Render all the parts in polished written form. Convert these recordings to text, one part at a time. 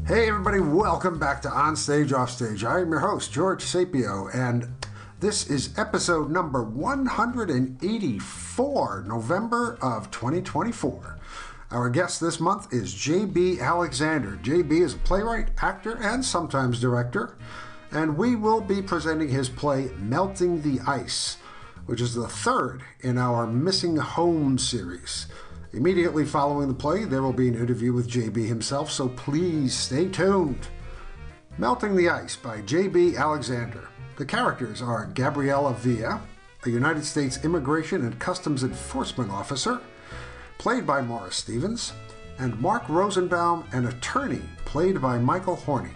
Hey everybody, welcome back to On Stage, Off Stage. I am your host, George Sapio, and this is episode number 184, November of 2024. Our guest this month is J.B. Alexander. J.B. is a playwright, actor, and sometimes director, and we will be presenting his play, Melting the Ice, which is the third in our Missing Home series. Immediately following the play, there will be an interview with J.B. himself, so please stay tuned. Melting the Ice by J.B. Alexander. The characters are Gabriella Villa, a United States Immigration and Customs Enforcement Officer, played by Morris Stevens, and Mark Rosenbaum, an attorney, played by Michael Horney.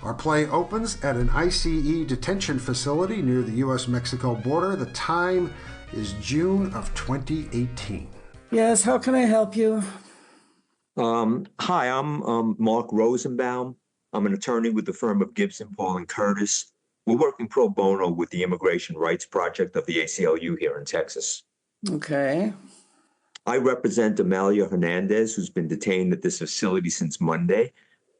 Our play opens at an ICE detention facility near the U.S.-Mexico border. The time is June of 2018. Yes, how can I help you? Hi, I'm Mark Rosenbaum. I'm an attorney with the firm of Gibson, Paul & Curtis. We're working pro bono with the Immigration Rights Project of the ACLU here in Texas. Okay. I represent Amalia Hernandez, who's been detained at this facility since Monday.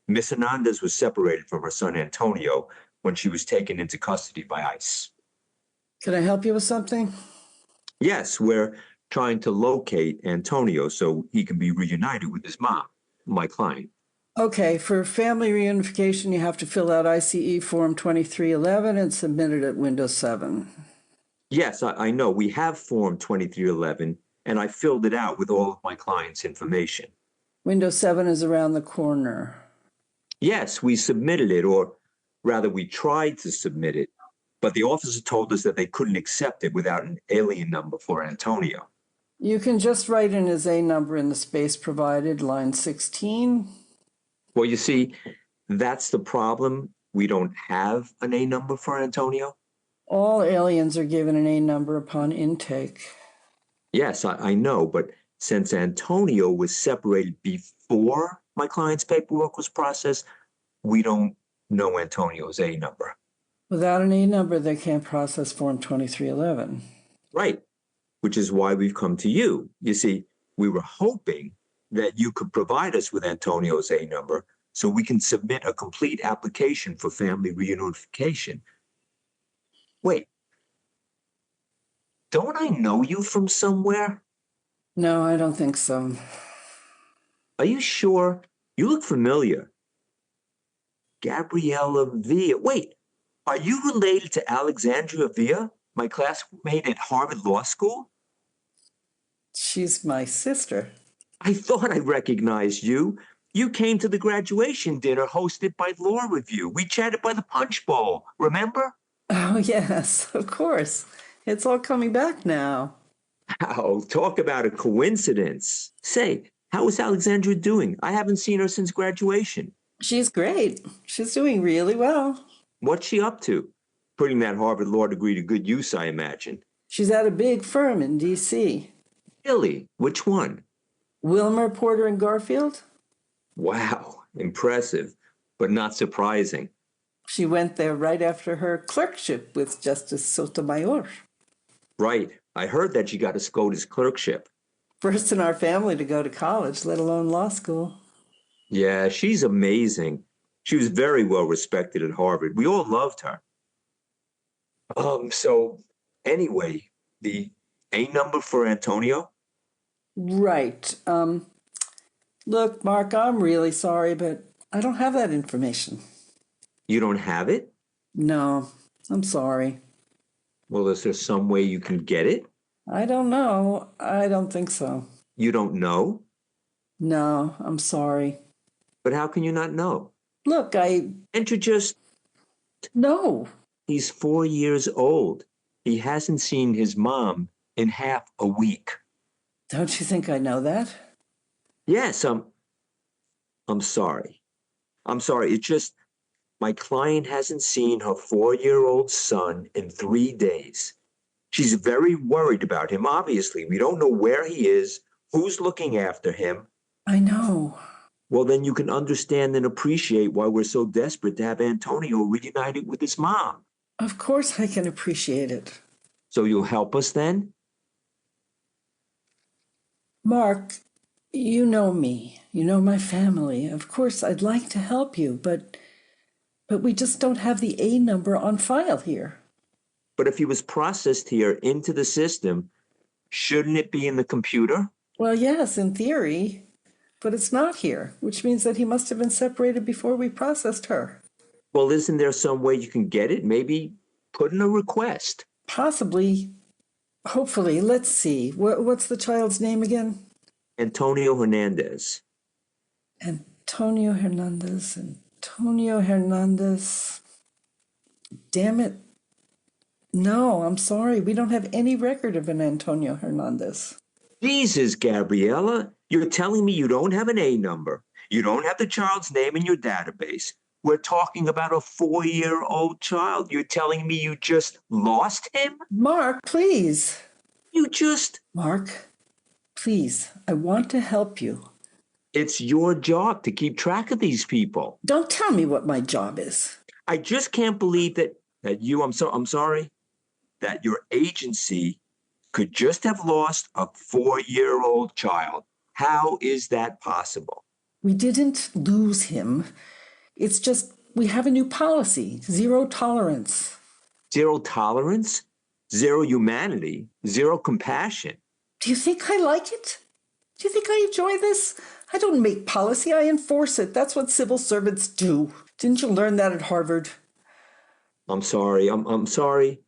Miss Hernandez was separated from her son Antonio when she was taken into custody by ICE. Can I help you with something? Yes, we're trying to locate Antonio so he can be reunited with his mom, my client. Okay, for family reunification, you have to fill out ICE Form 2311 and submit it at Windows 7. Yes, I know. We have Form 2311, and I filled it out with all of my client's information. Windows 7 is around the corner. Yes, we submitted it, or rather, we tried to submit it, but the officer told us that they couldn't accept it without an alien number for Antonio. You can just write in his A number in the space provided, line 16. Well, you see, that's the problem. We don't have an A number for Antonio. All aliens are given an A number upon intake. Yes, I know, but since Antonio was separated before my client's paperwork was processed, we don't know Antonio's A number. Without an A number, they can't process Form 2311. Right, which is why we've come to you. You see, we were hoping that you could provide us with Antonio's A number so we can submit a complete application for family reunification. Wait, don't I know you from somewhere? No, I don't think so. Are you sure? You look familiar. Gabriella Villa. Wait, are you related to Alexandria Villa, my classmate at Harvard Law School? She's my sister. I thought I recognized you. You came to the graduation dinner hosted by Law Review. We chatted by the punch bowl, remember? Oh, yes, of course. It's all coming back now. Oh, talk about a coincidence. Say, how is Alexandra doing? I haven't seen her since graduation. She's great. She's doing really well. What's she up to? Putting that Harvard law degree to good use, I imagine. She's at a big firm in D.C. Really? Which one? Wilmer, Porter, and Garfield? Wow, impressive, but not surprising. She went there right after her clerkship with Justice Sotomayor. Right. I heard that she got a SCOTUS clerkship. First in our family to go to college, let alone law school. Yeah, she's amazing. She was very well respected at Harvard. We all loved her. So anyway, the A number for Antonio? Right. Look, Mark, I'm really sorry, but I don't have that information. You don't have it? No, I'm sorry. Well, is there some way you can get it? I don't know. I don't think so. You don't know? No, I'm sorry. But how can you not know? Look, And you just... No. He's 4 years old. He hasn't seen his mom in half a week. Don't you think I know that? Yes, I'm sorry. I'm sorry. It's just my client hasn't seen her 4-year-old son in 3 days. She's very worried about him, obviously. We don't know where he is, who's looking after him. I know. Well, then you can understand and appreciate why we're so desperate to have Antonio reunited with his mom. Of course I can appreciate it. So you'll help us then? Mark, You know me. You know my family. Of course, I'd like to help you, but we just don't have the A number on file here. But if he was processed here into the system, shouldn't it be in the computer? Well, yes, in theory, but it's not here, which means that he must have been separated before we processed her. Well, isn't there some way you can get it? Maybe put in a request. Possibly, hopefully. Let's see. What's the child's name again? Antonio Hernandez. Antonio Hernandez. Antonio Hernandez. Damn it. No, I'm sorry. We don't have any record of an Antonio Hernandez. Jesus, Gabriella, you're telling me you don't have an A number. You don't have the child's name in your database. We're talking about a 4-year-old child. You're telling me you just lost him? Mark, please. You just... Mark, please. I want to help you. It's your job to keep track of these people. Don't tell me what my job is. I just can't believe that I'm sorry, that your agency could just have lost a 4-year-old child. How is that possible? We didn't lose him. It's just we have a new policy, zero tolerance. Zero tolerance, zero humanity, zero compassion. Do you think I like it? Do you think I enjoy this? I don't make policy, I enforce it. That's what civil servants do. Didn't you learn that at Harvard? I'm sorry. I'm sorry.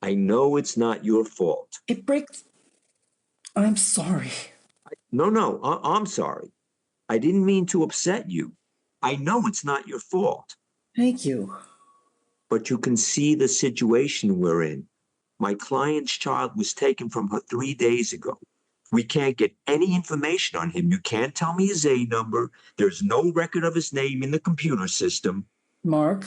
I know it's not your fault. It breaks. I'm sorry. No, I'm sorry. I didn't mean to upset you. I know it's not your fault. Thank you. But you can see the situation we're in. My client's child was taken from her 3 days ago. We can't get any information on him. You can't tell me his A number. There's no record of his name in the computer system. Mark,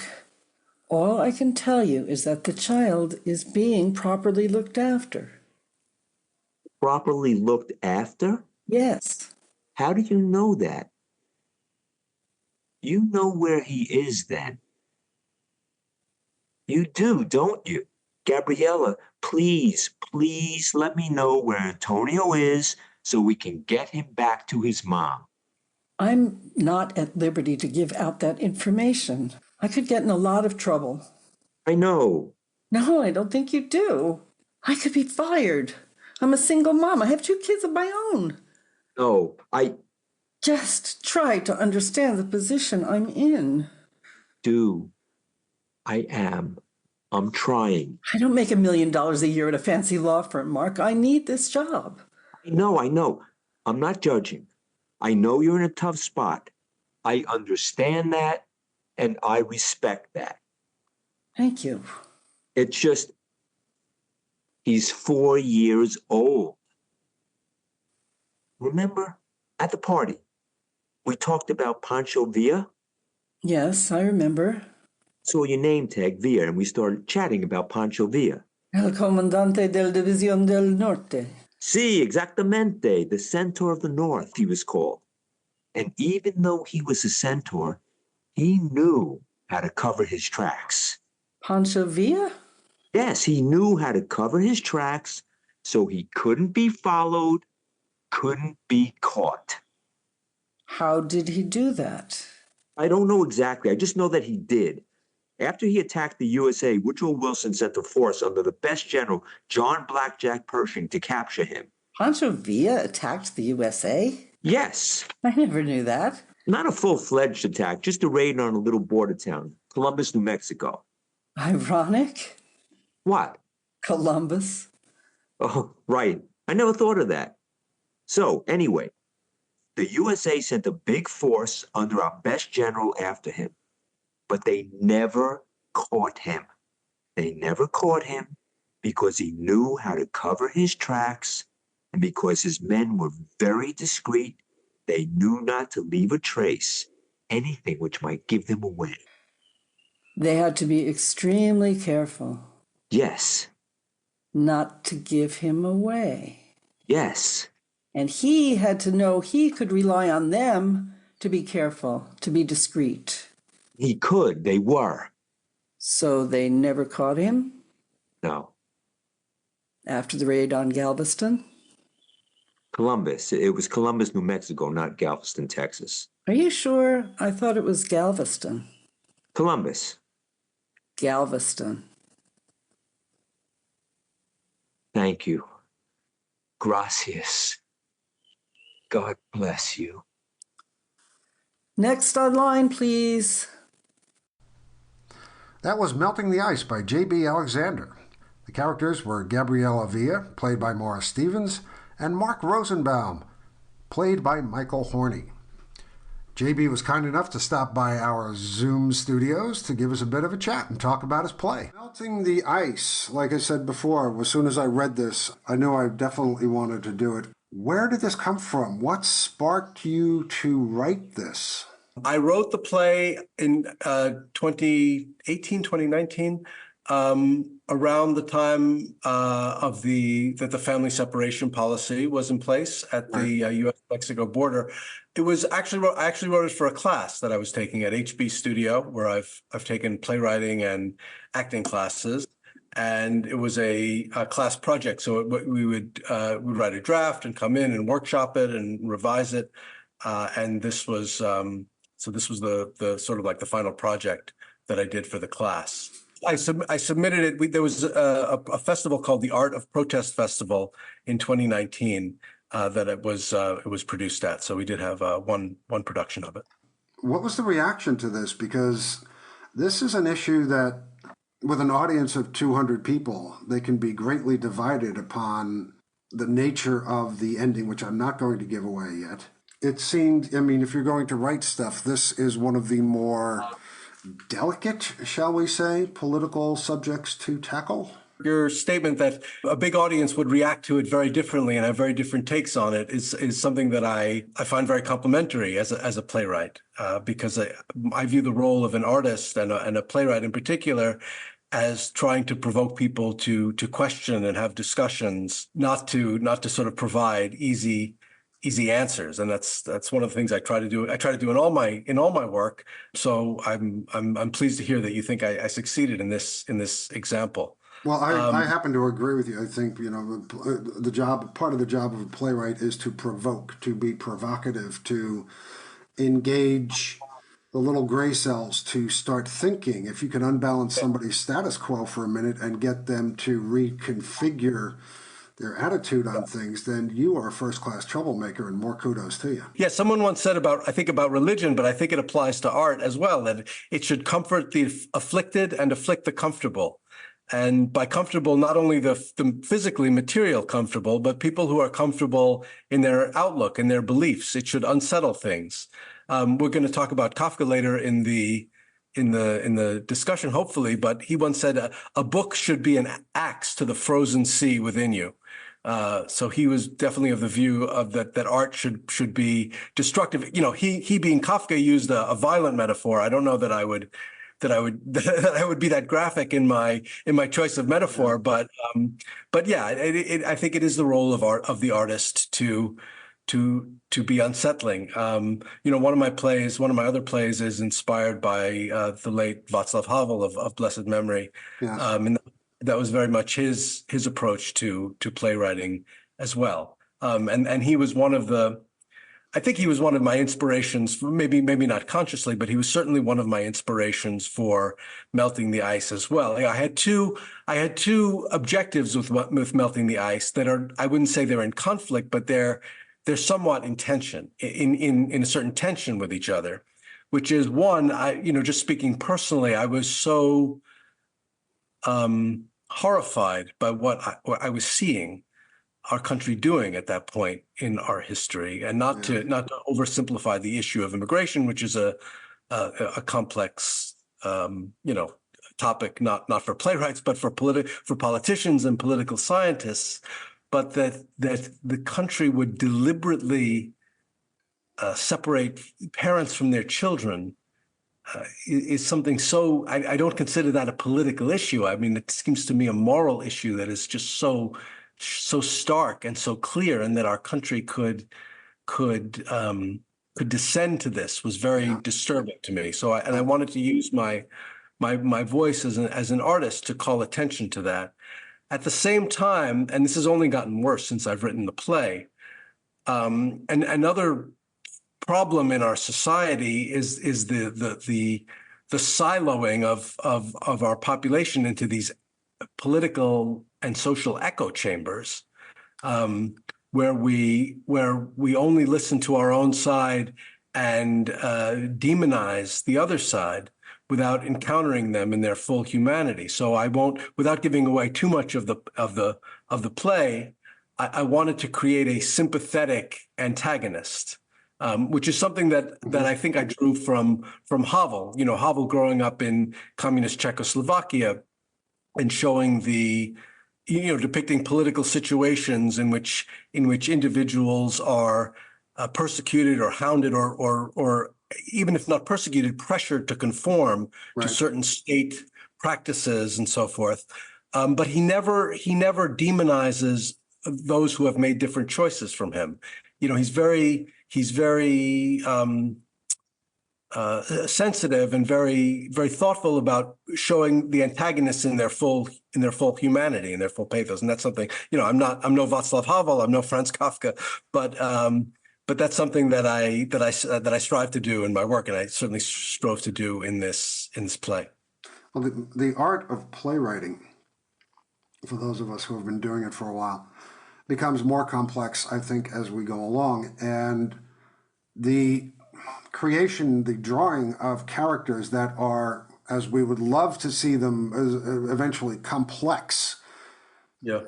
all I can tell you is that the child is being properly looked after. Properly looked after? Yes. How do you know that? You know where he is then. You do, don't you? Gabriella, please let me know where Antonio is so we can get him back to his mom. I'm not at liberty to give out that information. I could get in a lot of trouble. I know. No, I don't think you do. I could be fired. I'm a single mom. I have 2 kids of my own. No, Just try to understand the position I'm in. do. I am. I'm trying. I don't make $1 million a year at a fancy law firm, Mark. I need this job. I know. I'm not judging. I know you're in a tough spot. I understand that, and I respect that. Thank you. It's just, he's 4 years old. Remember, at the party, we talked about Pancho Villa? Yes, I remember. Saw your name tag, Villa, and we started chatting about Pancho Villa. El comandante del División del Norte. Sí, exactamente, the Centaur of the North, he was called. And even though he was a centaur, he knew how to cover his tracks. Pancho Villa? Yes, he knew how to cover his tracks so he couldn't be followed, couldn't be caught. How did he do that? I don't know exactly. I just know that he did. After he attacked the USA, Woodrow Wilson sent a force under the best general, John Blackjack Pershing, to capture him. Pancho Villa attacked the USA? Yes. I never knew that. Not a full-fledged attack, just a raid on a little border town, Columbus, New Mexico. Ironic. What? Columbus. Oh, right. I never thought of that. So, anyway, the USA sent a big force under our best general after him, but they never caught him. They never caught him because he knew how to cover his tracks, and because his men were very discreet. They knew not to leave a trace, anything which might give them away. They had to be extremely careful. Yes. Not to give him away. Yes. And he had to know he could rely on them to be careful, to be discreet. He could. They were. So they never caught him? No. After the raid on Galveston? Columbus. It was Columbus, New Mexico, not Galveston, Texas. Are you sure? I thought it was Galveston. Columbus. Galveston. Thank you. Gracias. God bless you. Next online, please. That was Melting the Ice by J.B. Alexander. The characters were Gabrielle Avila, played by Morris Stevens, and Mark Rosenbaum, played by Michael Horney. JB was kind enough to stop by our Zoom studios to give us a bit of a chat and talk about his play. Melting the Ice, like I said before, as soon as I read this, I knew I definitely wanted to do it. Where did this come from? What sparked you to write this? I wrote the play in 2018, 2019, around the time that the family separation policy was in place at the U.S.-Mexico border. It was I actually wrote it for a class that I was taking at HB Studio, where I've taken playwriting and acting classes, and it was a class project. So we would write a draft and come in and workshop it and revise it, and this was. So this was the sort of like the final project that I did for the class. I submitted it. There was a festival called the Art of Protest Festival in 2019 that it was produced at. So we did have one production of it. What was the reaction to this? Because this is an issue that, with an audience of 200 people, they can be greatly divided upon the nature of the ending, which I'm not going to give away yet. It seemed, I mean, if you're going to write stuff, this is one of the more delicate, shall we say, political subjects to tackle. Your statement that a big audience would react to it very differently and have very different takes on it is something that I find very complimentary as a playwright, because I view the role of an artist and a playwright in particular as trying to provoke people to question and have discussions, not to sort of provide easy answers, and that's one of the things I try to do. I try to do in all my work. So I'm pleased to hear that you think I succeeded in this example. Well, I happen to agree with you. I think part of the job of a playwright is to provoke, to be provocative, to engage the little gray cells to start thinking. If you can unbalance somebody's status quo for a minute and get them to reconfigure their attitude on things, then you are a first-class troublemaker, and more kudos to you. Yeah, someone once said I think about religion, but I think it applies to art as well, that it should comfort the afflicted and afflict the comfortable. And by comfortable, not only the physically material comfortable, but people who are comfortable in their outlook and their beliefs. It should unsettle things. We're going to talk about Kafka later in the discussion, hopefully, but he once said a book should be an axe to the frozen sea within you. So he was definitely of the view of that art should be destructive. You know, he being Kafka used a violent metaphor. I don't know that I would be that graphic in my choice of metaphor, but yeah, I think it is the role of the artist to be unsettling. One of my other plays is inspired by the late Václav Havel of blessed memory. Yes. And that was very much his approach to playwriting as well. And he was I think he was one of my inspirations, maybe not consciously, but he was certainly one of my inspirations for Melting the Ice as well. I had two objectives with Melting the Ice that are, I wouldn't say they're in conflict, but they're somewhat in tension, in a certain tension with each other, which is one, just speaking personally, I was so horrified by what I was seeing our country doing at that point in our history, and not to oversimplify the issue of immigration, which is a complex topic, not for playwrights, but for politicians and political scientists. But that the country would deliberately separate parents from their children is something so, I don't consider that a political issue. I mean, it seems to me a moral issue that is just so stark and so clear, and that our country could descend to this was very disturbing to me. So I wanted to use my voice as an artist to call attention to that. At the same time, and this has only gotten worse since I've written the play, And another problem in our society is the siloing of our population into these political and social echo chambers, where we only listen to our own side and demonize the other side without encountering them in their full humanity. So I won't, without giving away too much of the play, I wanted to create a sympathetic antagonist, which is something that I think I drew from Havel. You know, Havel growing up in communist Czechoslovakia and showing depicting political situations in which individuals are persecuted or hounded or even if not persecuted, pressured to conform to certain state practices and so forth. But he never demonizes those who have made different choices from him. You know, he's very sensitive and very, very thoughtful about showing the antagonists in their full humanity, in their full pathos. And that's something, you know, I'm no Václav Havel, I'm no Franz Kafka, but that's something that I strive to do in my work, and I certainly strove to do in this play. Well, the art of playwriting, for those of us who have been doing it for a while, becomes more complex, I think, as we go along. And the creation, the drawing of characters that are, as we would love to see them, eventually complex. Yeah.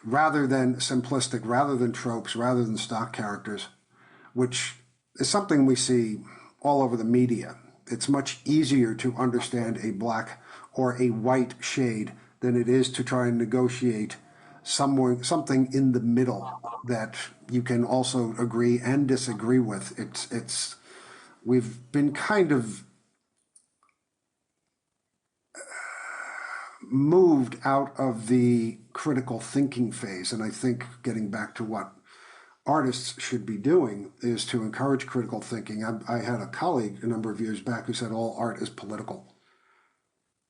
Rather than simplistic, rather than tropes, rather than stock characters, which is something we see all over the media. It's much easier to understand a black or a white shade than it is to try and negotiate something in the middle that you can also agree and disagree with. We've been kind of moved out of the critical thinking phase, and I think getting back to what artists should be doing is to encourage critical thinking. I had a colleague a number of years back who said all art is political,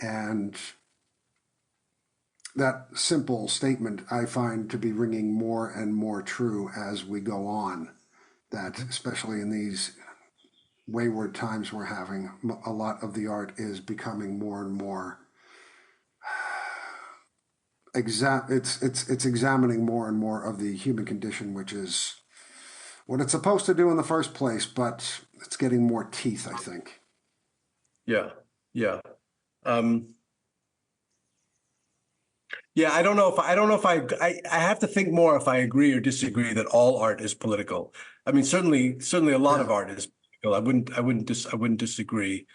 and that simple statement I find to be ringing more and more true as we go on, that especially in these wayward times we're having, a lot of the art is becoming more and more it's examining more and more of the human condition, which is what it's supposed to do in the first place, but it's getting more teeth, I think. Yeah. Yeah, I don't know if I have to think more if I agree or disagree that all art is political. I mean, certainly a lot of art is political. I wouldn't disagree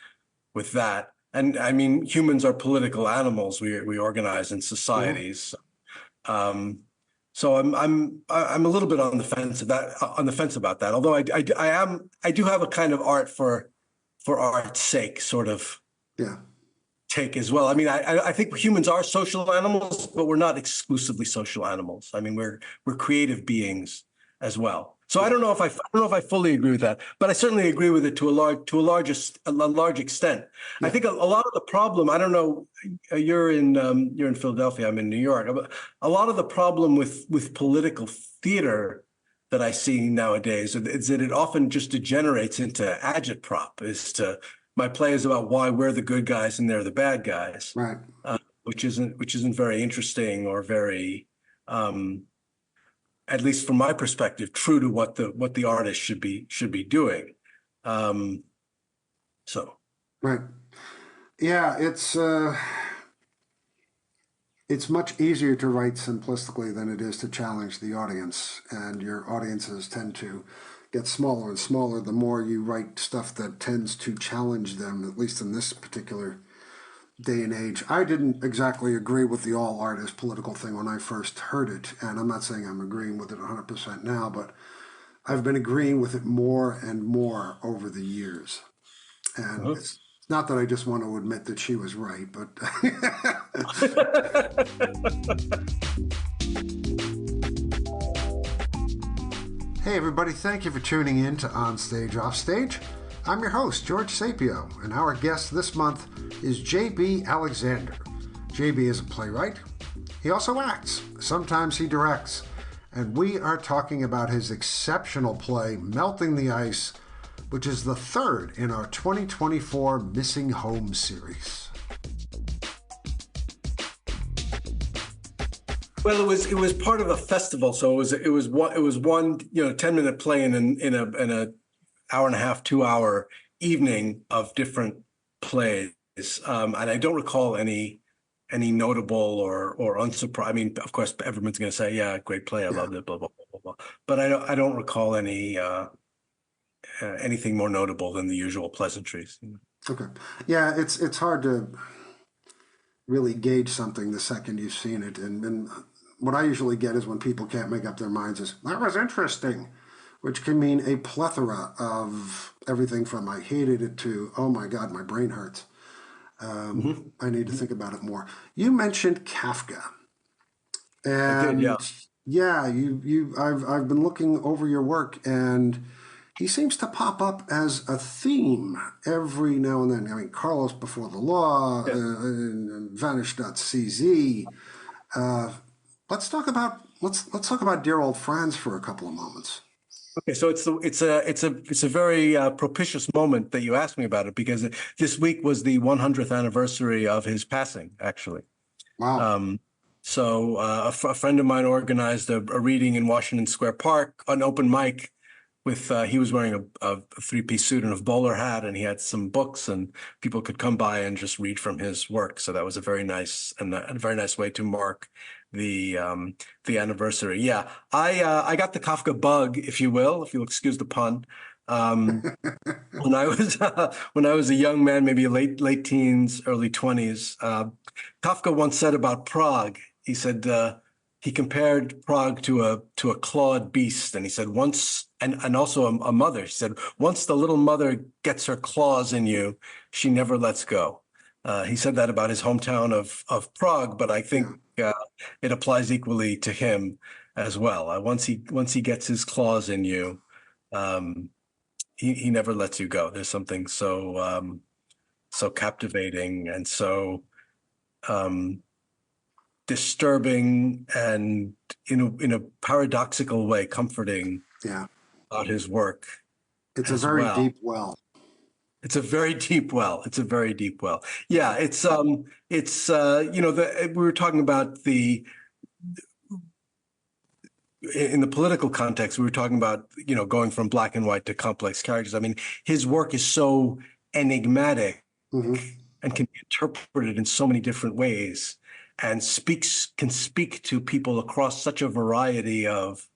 with that. And I mean, humans are political animals. We organize in societies. So I'm a little bit on the fence about that. Although I do have a kind of art for art's sake sort of take as well. I mean, I think humans are social animals, but we're not exclusively social animals. I mean, we're creative beings as well. So I don't know if I fully agree with that, but I certainly agree with it to a large extent. Yeah. I think a lot of the problem, I don't know, you're in Philadelphia, I'm in New York. A lot of the problem with political theater that I see nowadays is that it often just degenerates into agitprop. My play is about why we're the good guys and they're the bad guys, right? Which isn't very interesting or very at least from my perspective, true to what the artist should be doing. So, right, yeah, it's much easier to write simplistically than it is to challenge the audience, and your audiences tend to get smaller and smaller the more you write stuff that tends to challenge them. At least in this particular day and age. I didn't exactly agree with the all art is political thing when I first heard it, and I'm not saying I'm agreeing with it 100% now, but I've been agreeing with it more and more over the years. And it's not that I just want to admit that she was right, but Hey everybody, thank you for tuning in to On Stage, Off Stage. I'm your host, George Sapio, and our guest this month is J.B. Alexander. J.B. is a playwright. He also acts. Sometimes he directs. and we are talking about his exceptional play, Melting the Ice, which is the third in our 2024 Missing Home series. Well, it was part of a festival, so it was one 10-minute play in a hour and a half, 2 hour evening of different plays, and I don't recall any notable or unsurprising. I mean, of course, everyone's going to say, "Yeah, great play, I loved it," blah blah blah blah blah. But I don't recall anything more notable than the usual pleasantries. Okay, yeah, it's hard to really gauge something the second you've seen it, and what I usually get is when people can't make up their minds is, that was interesting, which can mean a plethora of everything from I hated it to, oh my God, my brain hurts. I need to think about it more. You mentioned Kafka. And I did, yeah. I've been looking over your work, and he seems to pop up as a theme every now and then. I mean, Carlos Before the Law, Vanish.cz. Let's talk about Dear Old Franz for a couple of moments. Okay, so it's a very propitious moment that you asked me about it, because this week was the 100th anniversary of his passing, actually. Wow. So a friend of mine organized a reading in Washington Square Park, an open mic with he was wearing a three-piece suit and a bowler hat, and he had some books, and people could come by and just read from his work. So that was a very nice way to mark the anniversary. Yeah, I got the Kafka bug, if you'll excuse the pun. When I was a young man, maybe late teens, early 20s, Kafka once said about Prague. He said he compared Prague to a clawed beast, and he said once, and also a mother. He said once the little mother gets her claws in you, she never lets go. He said that about his hometown of Prague, but I think it applies equally to him as well. Once he gets his claws in you, he never lets you go. There's something so captivating and so disturbing and in a paradoxical way comforting about his work. It's a very deep well. It's a very deep well. It's a very deep well. Yeah, we were talking about in the political context, we were talking about, going from black and white to complex characters. I mean, his work is so enigmatic and can be interpreted in so many different ways, and can speak to people across such a variety of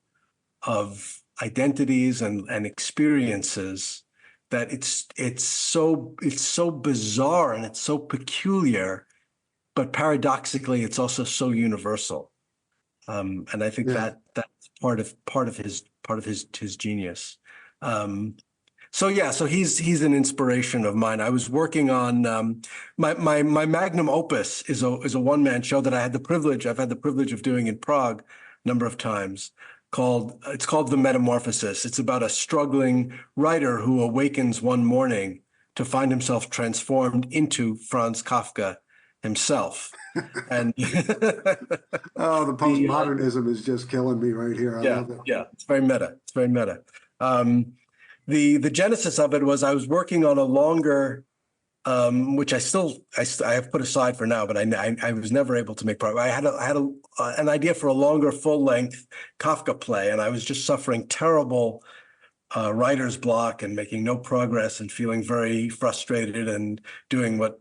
identities and experiences, that it's so bizarre and it's so peculiar, but paradoxically it's also so universal. And I think that's part of his genius. So he's an inspiration of mine. I was working on my magnum opus is a one-man show that I've had the privilege of doing in Prague a number of times. It's called The Metamorphosis. It's about a struggling writer who awakens one morning to find himself transformed into Franz Kafka himself. And the postmodernism is just killing me right here. I love it. Yeah, it's very meta. It's very meta. The genesis of it was I was working on a longer, which I have put aside for now, but I was never able to make progress. I had an idea for a longer, full-length Kafka play, and I was just suffering terrible writer's block and making no progress and feeling very frustrated and doing what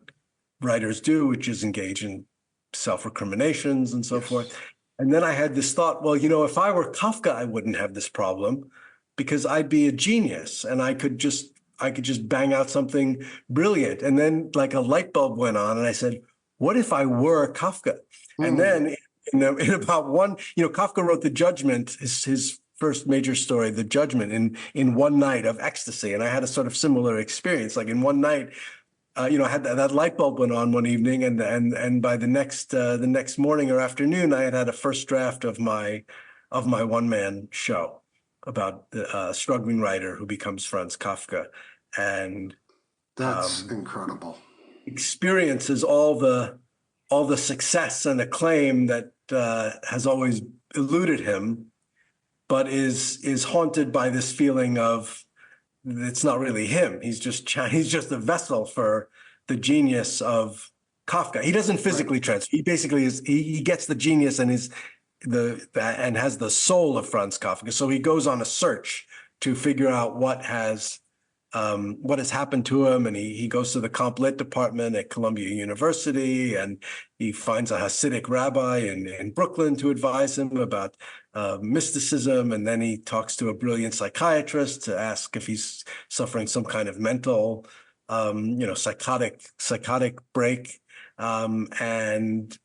writers do, which is engage in self-recriminations and so forth. And then I had this thought, well, if I were Kafka, I wouldn't have this problem, because I'd be a genius and I could just bang out something brilliant. And then like a light bulb went on and I said, what if I were Kafka? And then in about Kafka wrote The Judgment, his first major story, The Judgment, in one night of ecstasy. And I had a sort of similar experience. Like in one night, I had that light bulb went on one evening, and by the next morning or afternoon, I had a first draft of my one-man show about a struggling writer who becomes Franz Kafka, and that's incredible. Experiences all the success and acclaim that has always eluded him, but is haunted by this feeling of it's not really him. He's just a vessel for the genius of Kafka. He doesn't physically transfer. He basically he gets the genius and and has the soul of Franz Kafka. So he goes on a search to figure out what has happened to him, and he goes to the comp lit department at Columbia University, and he finds a Hasidic rabbi in Brooklyn to advise him about mysticism, and then he talks to a brilliant psychiatrist to ask if he's suffering some kind of mental, psychotic break, and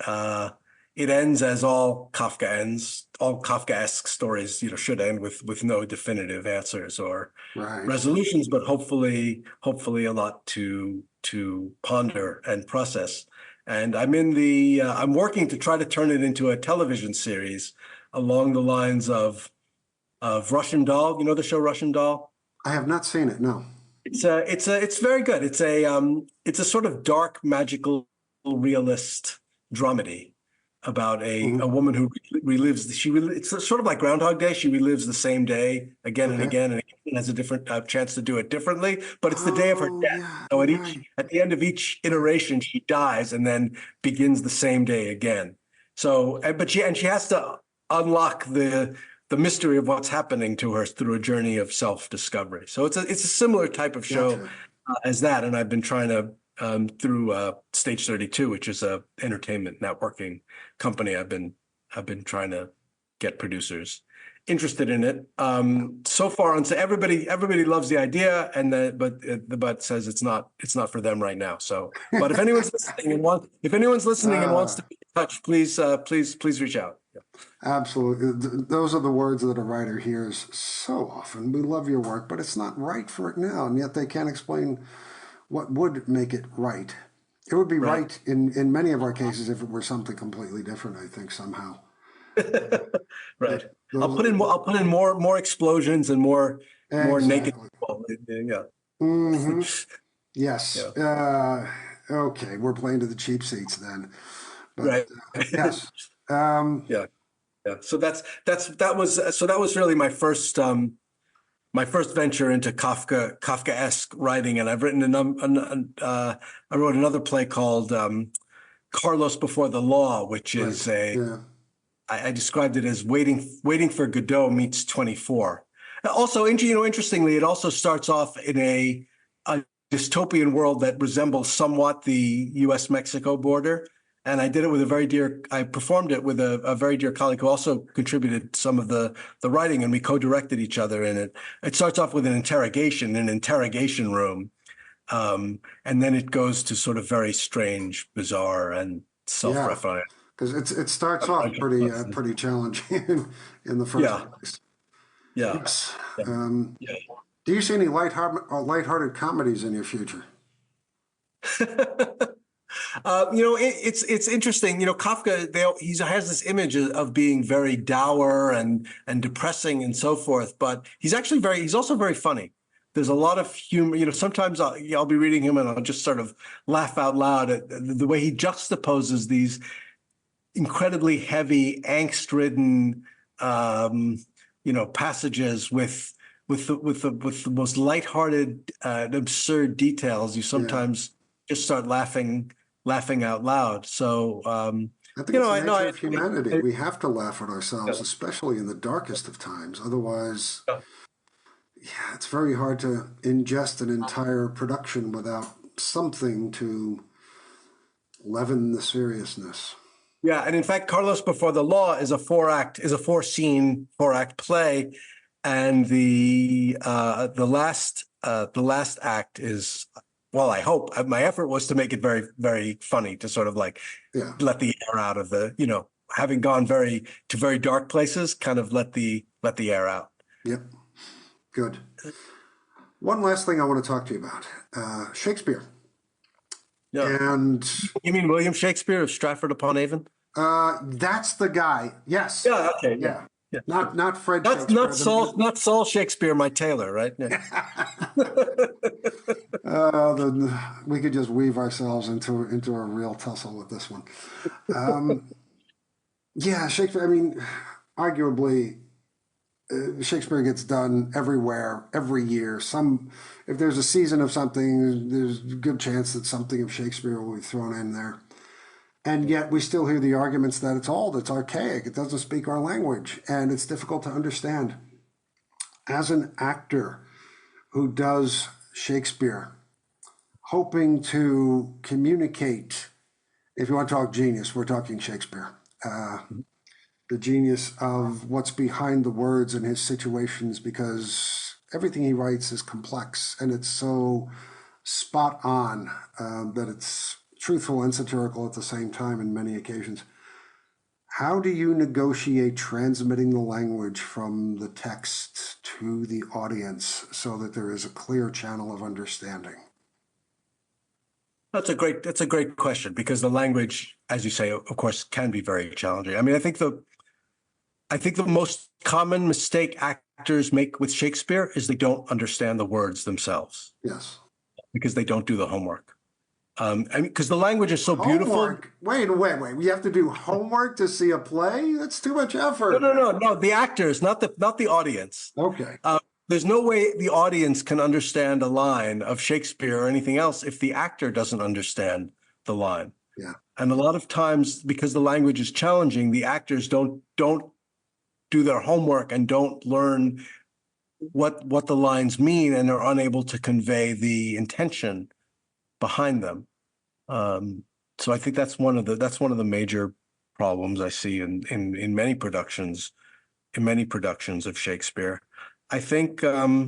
it ends as all Kafka ends. All Kafkaesque stories, should end with no definitive answers or resolutions, but hopefully a lot to ponder and process. And I'm working to try to turn it into a television series along the lines of Russian Doll. You know the show Russian Doll? I have not seen it. No. It's very good. It's a sort of dark, magical, realist dramedy about a woman who relives. It's sort of like Groundhog Day. She relives the same day again and again and again, and has a different chance to do it differently. But it's the day of her death. Yeah, so at the end of each iteration, she dies and then begins the same day again. So, she has to unlock the mystery of what's happening to her through a journey of self-discovery. So it's a similar type of show as that, and I've been trying to. Through Stage 32, which is a entertainment networking company, I've been trying to get producers interested in it. So far, everybody loves the idea, but says it's not for them right now. So, but if anyone's listening and wants to be in touch, please reach out. Yeah. Absolutely. Those are the words that a writer hears so often. We love your work, but it's not right for it now, and yet they can't explain what would make it right. It would be right in many of our cases if it were something completely different, I think, somehow. Right. I'll put in more explosions and more naked people. Yeah. Mm-hmm. Yes. Yeah. Okay, we're playing to the cheap seats then. But, yes. Yeah. So that was really my first venture into Kafkaesque writing, and I've written I wrote another play called Carlos Before the Law, which is I described it as waiting for Godot meets 24. Also, interestingly, it also starts off in a dystopian world that resembles somewhat the U.S.-Mexico border. And I did it I performed it with a very dear colleague who also contributed some of the writing, and we co-directed each other in it. It starts off with an interrogation in an interrogation room. And then it goes to sort of very strange, bizarre, and self-referential. Because it starts off pretty challenging in the first place. Yeah. Yes. Do you see any lighthearted comedies in your future? It's interesting. Kafka, he has this image of being very dour and depressing and so forth, but he's also very funny. There's a lot of humor. Sometimes I'll be reading him and I'll just sort of laugh out loud at the way he juxtaposes these incredibly heavy, angst-ridden, passages with the most lighthearted and absurd details. You sometimes just start laughing out loud. So, I think it's the nature of humanity. We have to laugh at ourselves, especially in the darkest of times. Otherwise, it's very hard to ingest an entire production without something to leaven the seriousness. Yeah, and in fact, Carlos Before the Law is a four-scene, four-act play, and the last act is. Well, I hope my effort was to make it very, very funny, to sort of let the air out of the, having gone to very dark places, kind of let the air out. Yep. Good. One last thing I want to talk to you about, Shakespeare. Yeah. And you mean William Shakespeare of Stratford upon Avon? That's the guy. Yes. Yeah. Okay. Yeah. Yeah. Not Fred Shakespeare. Not Saul Shakespeare, my tailor, right? Yeah. We could just weave ourselves into a real tussle with this one. Shakespeare. I mean, arguably Shakespeare gets done everywhere, every year. If there's a season of something, there's a good chance that something of Shakespeare will be thrown in there. And yet we still hear the arguments that it's old, it's archaic, it doesn't speak our language, and it's difficult to understand. As an actor who does Shakespeare, hoping to communicate, if you want to talk genius, we're talking Shakespeare. The genius of what's behind the words in his situations, because everything he writes is complex and it's so spot on that it's truthful and satirical at the same time in many occasions. How do you negotiate transmitting the language from the text to the audience so that there is a clear channel of understanding? That's a great question, because the language, as you say, of course, can be very challenging. I mean, I think the most common mistake actors make with Shakespeare is they don't understand the words themselves. Yes. Because they don't do the homework. I mean, because the language is so beautiful. Homework? Wait. We have to do homework to see a play? That's too much effort. No. The actors, not the audience. Okay. There's no way the audience can understand a line of Shakespeare or anything else if the actor doesn't understand the line. Yeah. And a lot of times, because the language is challenging, the actors don't do their homework and don't learn what the lines mean, and are unable to convey the intention behind them. So I think that's one of the major problems I see in many productions of Shakespeare. I think other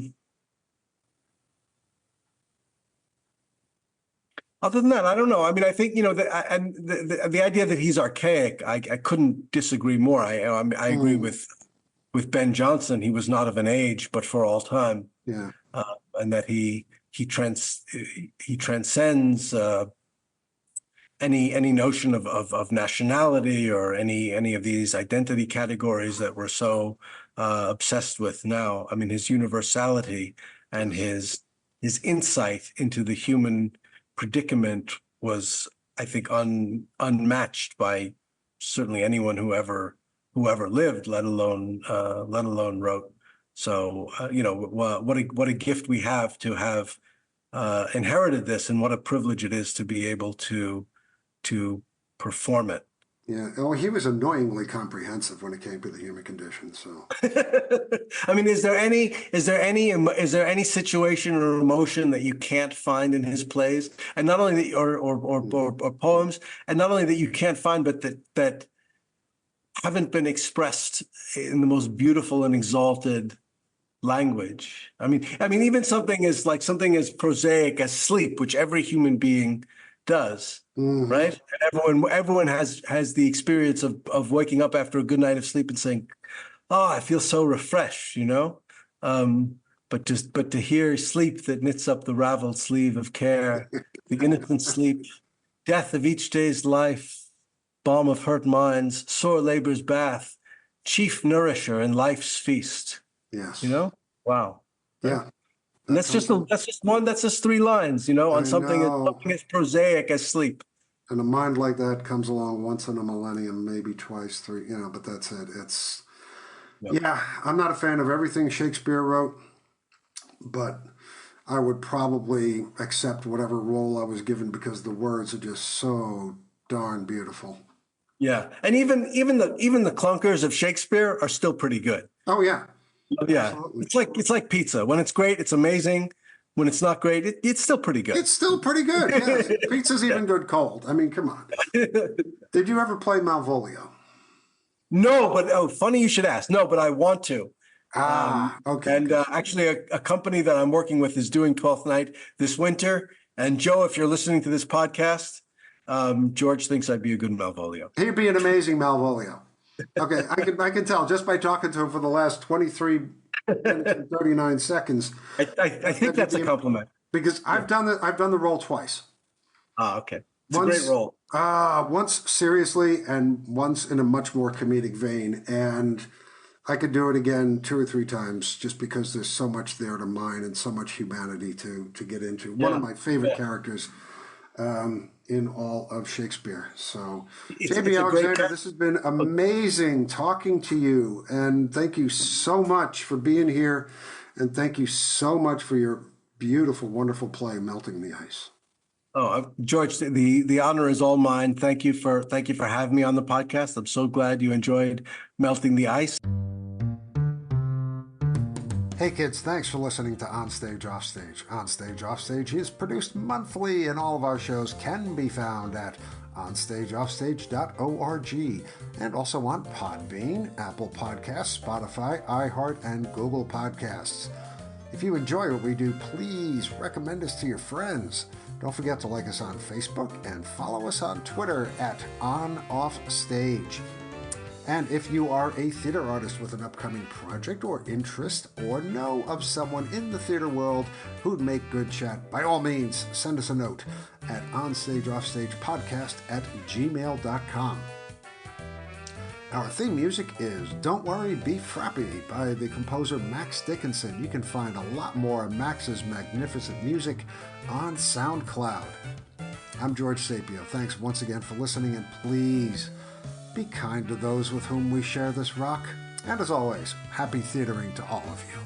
than that, I don't know. I mean, I think, the idea that he's archaic, I couldn't disagree more. I agree with Ben Jonson. He was not of an age, but for all time. Yeah. And that he transcends any notion of nationality or any of these identity categories that we're so obsessed with now. I mean, his universality and his insight into the human predicament was, I think, unmatched by certainly anyone who ever lived, let alone wrote. So what a gift we have to have inherited this, and what a privilege it is to be able to perform it. Yeah. Oh, he was annoyingly comprehensive when it came to the human condition. So, I mean, is there any situation or emotion that you can't find in his plays, and not only that, or poems, and not only that you can't find, but that haven't been expressed in the most beautiful and exalted language? I mean, even something as prosaic as sleep, which every human being does, right? And everyone has the experience of waking up after a good night of sleep and saying, "Oh, I feel so refreshed," But to hear sleep that knits up the raveled sleeve of care, the innocent sleep, death of each day's life, balm of hurt minds, sore labor's bath, chief nourisher in life's feast. yes. Wow. Yeah. And that's just three lines, on something as prosaic as sleep. And a mind like that comes along once in a millennium, maybe twice, three, but that's it. It's, yeah, I'm not a fan of everything Shakespeare wrote, but I would probably accept whatever role I was given because the words are just so darn beautiful. Yeah. And even the clunkers of Shakespeare are still pretty good. Oh, yeah. Yeah. Absolutely. It's like pizza. When it's great, it's amazing. When it's not great, it's still pretty good. It's still pretty good. Yes. Pizza's even good cold. I mean, come on. Did you ever play Malvolio? No, but funny you should ask. No, but I want to. Okay. And actually, a company that I'm working with is doing 12th Night this winter. And Joe, if you're listening to this podcast, George thinks I'd be a good Malvolio. He'd be an amazing Malvolio. Okay, I can tell just by talking to him for the last 23 minutes and 39 seconds. I think that's a compliment. Because I've done the role twice. Okay. It's a great role. Once seriously and once in a much more comedic vein. And I could do it again 2 or 3 times just because there's so much there to mine and so much humanity to get into. One of my favorite characters in all of Shakespeare. So, It's JB a great. Alexander, this has been amazing talking to you. And thank you so much for being here. And thank you so much for your beautiful, wonderful play, Melting the Ice. Oh, George, the honor is all mine. Thank you for having me on the podcast. I'm so glad you enjoyed Melting the Ice. Hey kids, thanks for listening to On Stage, Off Stage. On Stage, Off Stage is produced monthly, and all of our shows can be found at onstageoffstage.org and also on Podbean, Apple Podcasts, Spotify, iHeart, and Google Podcasts. If you enjoy what we do, please recommend us to your friends. Don't forget to like us on Facebook and follow us on Twitter at OnOffStage. And if you are a theater artist with an upcoming project or interest, or know of someone in the theater world who'd make good chat, by all means, send us a note at onstageoffstagepodcast@gmail.com. Our theme music is Don't Worry, Be Frappy by the composer Max Dickinson. You can find a lot more of Max's magnificent music on SoundCloud. I'm George Sapio. Thanks once again for listening, and please be kind to those with whom we share this rock. And as always, happy theatering to all of you.